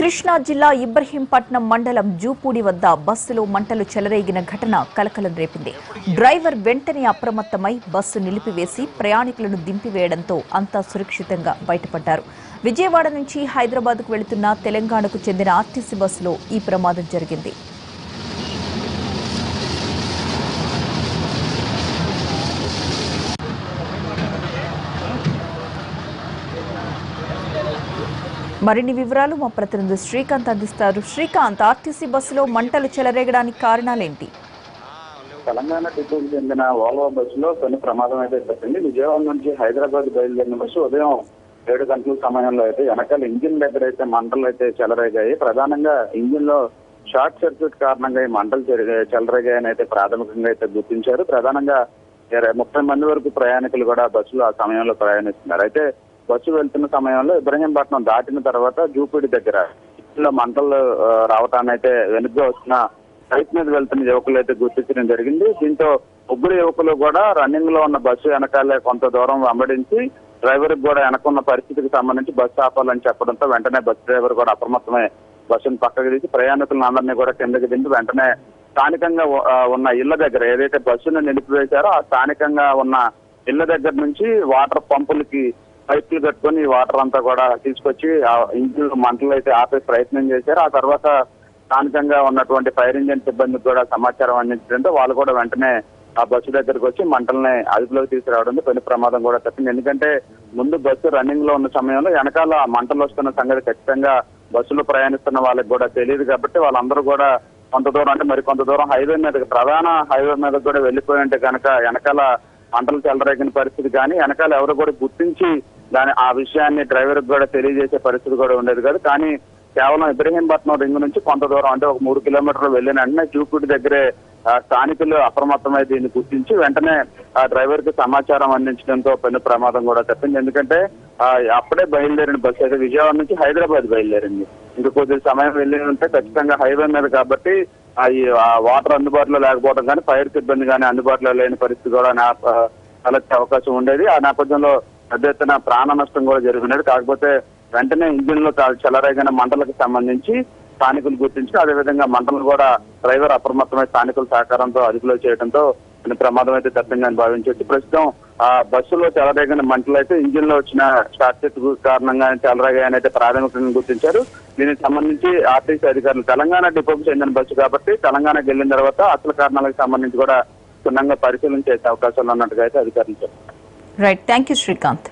కృష్ణా జిల్లా ఇబ్రహీంపట్నం మండలం జూపూడి వద్ద బస్సులో మంటలు చెలరేగిన ఘటన కలకలం రేపింది. డ్రైవర్ వెంటనే అప్రమత్తమై బస్సు నిలిపివేసి ప్రయాణికులను దింపివేయడంతో అంతా సురక్షితంగా బయటపడ్డారు. విజయవాడ నుంచి హైదరాబాద్కు వెళుతున్న తెలంగాణకు చెందిన ఆర్టీసీ బస్సులో ఈ ప్రమాదం జరిగింది. మరిన్ని వివరాలు మా ప్రతినిధి శ్రీకాంత్ అందిస్తారు. శ్రీకాంత్, ఆర్టీసీ బస్సులో మంటలు చెలరేగడానికి కారణాలేంటి? తెలంగాణ డిపోకు చెందిన ఓల్వో బస్సులో కొన్ని ప్రమాదం అయితే జరిగింది. విజయవాడ నుంచి హైదరాబాద్ బయలుదేరిన బస్సు ఉదయం 7 గంటల సమయంలో అయితే వెనకాల ఇంజిన్ దగ్గర అయితే మంటలు అయితే చెలరేగాయి. ప్రధానంగా ఇంజిన్ లో షార్ట్ సర్క్యూట్ కారణంగా ఈ మంటలు చెలరేగాయని అయితే ప్రాథమికంగా అయితే గుర్తించారు. ప్రధానంగా 30 మంది వరకు ప్రయాణికులు కూడా బస్సులో ఆ సమయంలో ప్రయాణిస్తున్నారు. అయితే బస్సు వెళ్తున్న సమయంలో ఇబ్రహీంపట్నం దాటిన తర్వాత జూపూడి దగ్గర మంటలు రావటాన్ని అయితే వెనుగ్గా వచ్చిన బైక్ మీద వెళ్తున్న యువకులు అయితే గుర్తించడం జరిగింది. దీంతో ముగ్గురు యువకులు కూడా రన్నింగ్ లో ఉన్న బస్సు వెనకాలే కొంత దూరం వెంబడించి డ్రైవర్ కూడా వెనకున్న పరిస్థితికి సంబంధించి బస్సు ఆపాలని చెప్పడంతో వెంటనే బస్సు డ్రైవర్ కూడా అప్రమత్తమై బస్సును పక్కకు తీసి ప్రయాణికులందరినీ కూడా కిందకి దింపి వెంటనే స్థానికంగా ఉన్న ఇళ్ల దగ్గర ఏదైతే బస్సును నిలిపివేశారో ఆ స్థానికంగా ఉన్న ఇళ్ల దగ్గర నుంచి వాటర్ పంపులకి పైపులు కట్టుకొని వాటర్ అంతా కూడా తీసుకొచ్చి ఆ ఇంజిన్ మంటలు అయితే ఆపే ప్రయత్నం చేశారు. ఆ తర్వాత స్థానికంగా ఉన్నటువంటి ఫైర్ ఇంజిన్ సిబ్బందికి కూడా సమాచారం అందించడంతో వాళ్ళు కూడా వెంటనే ఆ బస్సు దగ్గరకు వచ్చి మంటల్ని అదుపులోకి తీసుకురావడంతో పెను ప్రమాదం కూడా తప్పింది. ఎందుకంటే ముందు బస్సు రన్నింగ్ లో ఉన్న సమయంలో వెనకాల మంటలు వస్తున్న సంగతి ఖచ్చితంగా బస్సులో ప్రయాణిస్తున్న వాళ్ళకి కూడా తెలియదు కాబట్టి వాళ్ళందరూ కూడా కొంత దూరం అంటే మరి కొంత దూరం హైవే మీద ప్రధాన హైవే మీద కూడా వెళ్ళిపోయి ఉంటే కనుక వెనకాల మంటలు చెలరేగిన పరిస్థితి కానీ వెనకాల ఎవరు కూడా గుర్తించి ఆ విషయాన్ని డ్రైవర్ కూడా తెలియజేసే పరిస్థితి కూడా ఉండేది కాదు. కానీ కేవలం ఇబ్రహీంపట్నం రింగ్ నుంచి కొంత దూరం అంటే ఒక 3 కిలోమీటర్లు వెళ్ళిన వెంటనే జూపూడి దగ్గరే స్థానికులు అప్రమత్తమై దీన్ని గుర్తించి వెంటనే ఆ డ్రైవర్ కి సమాచారం అందించడంతో పెను ప్రమాదం కూడా తప్పింది. ఎందుకంటే అప్పుడే బయలుదేరిన బస్సు అయితే విజయవాడ నుంచి హైదరాబాద్ బయలుదేరింది. ఇంకా కొద్ది సమయం వెళ్ళి ఉంటే ఖచ్చితంగా హైవే మీద కాబట్టి ఈ వాటర్ అందుబాటులో లేకపోవడం కానీ ఫైర్ సిబ్బంది కానీ అందుబాటులో లేని పరిస్థితి కూడా తలెత్తే అవకాశం ఉండేది. ఆ నేపథ్యంలో పెద్ద ఎత్తున ప్రాణ నష్టం కూడా జరిగినది. కాకపోతే వెంటనే ఇంజిన్ లో చెలరేగిన మంటలకు సంబంధించి స్థానికులు గుర్తించి అదేవిధంగా మంటలు కూడా డ్రైవర్ అప్రమత్తమై స్థానికుల సహకారంతో అదుపులో చేయడంతో ప్రమాదం అయితే తప్పిందని భావించవచ్చు. ప్రస్తుతం ఆ బస్సులో చెలరేగిన మంటలు అయితే ఇంజిన్ లో వచ్చిన షార్ట్ సర్క్యూట్ కారణంగా చెలరేగాయని అయితే ప్రాథమికంగా గుర్తించారు. దీనికి సంబంధించి ఆర్టీసీ అధికారులు తెలంగాణ డిపోకు చెందిన బస్సు కాబట్టి తెలంగాణకు వెళ్ళిన తర్వాత అసలు కారణాలకు సంబంధించి కూడా క్షుణ్ణంగా పరిశీలన చేసే అవకాశాలు ఉన్నట్టుగా అయితే అధికారులు చెప్పారు. Right, thank you Srikanth.